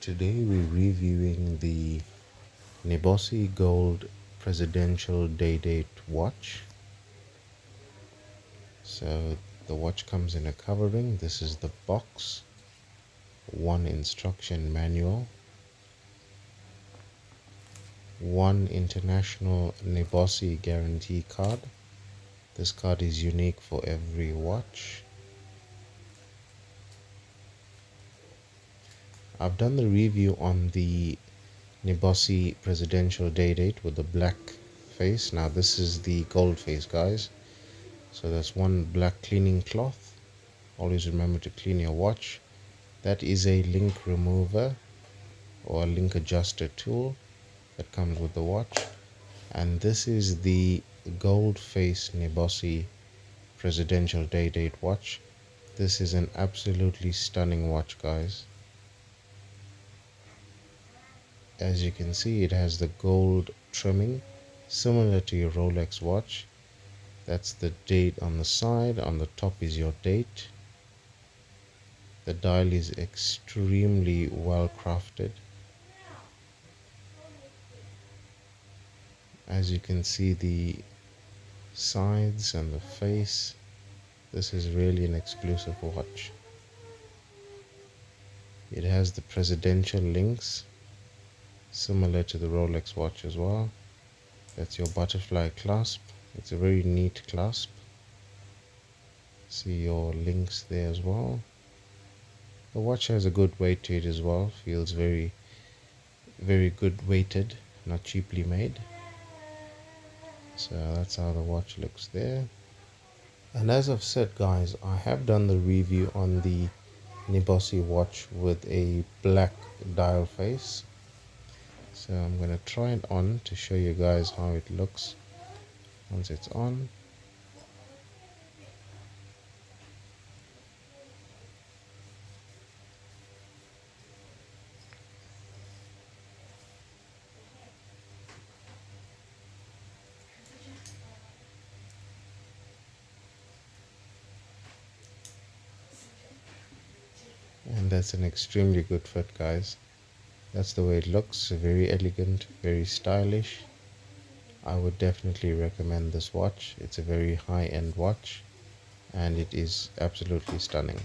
Today we're reviewing the Nibosi Gold Presidential Day-Date watch. So the watch comes in a covering. This is the box, one instruction manual, one international Nibosi guarantee card. This card is unique for every watch. I've done the review on the Nibosi Presidential Day-Date with the black face. Now this is the gold face, guys. So that's one black cleaning cloth. Always remember to clean your watch. That is a link remover or a link adjuster tool that comes with the watch. And this is the gold face Nibosi Presidential Day-Date watch. This is an absolutely stunning watch, guys. As you can see, it has the gold trimming similar to your Rolex watch. That's the date on the side. On the top is your date. The dial is extremely well crafted. As you can see, the sides and the face, this is really an exclusive watch. It has the presidential links similar to the Rolex watch as well. That's your butterfly clasp. It's a very neat clasp. See your links there as well. The watch has a good weight to it as well. Feels very good weighted, not cheaply made. So that's how the watch looks there. And as I've said, guys, I have done the review on the Nibosi watch with a black dial face. So I'm going to try it on to show you guys how it looks once it's on. And that's an extremely good fit, guys. That's the way it looks. Very elegant, very stylish. I would definitely recommend this watch. It's a very high-end watch and it is absolutely stunning.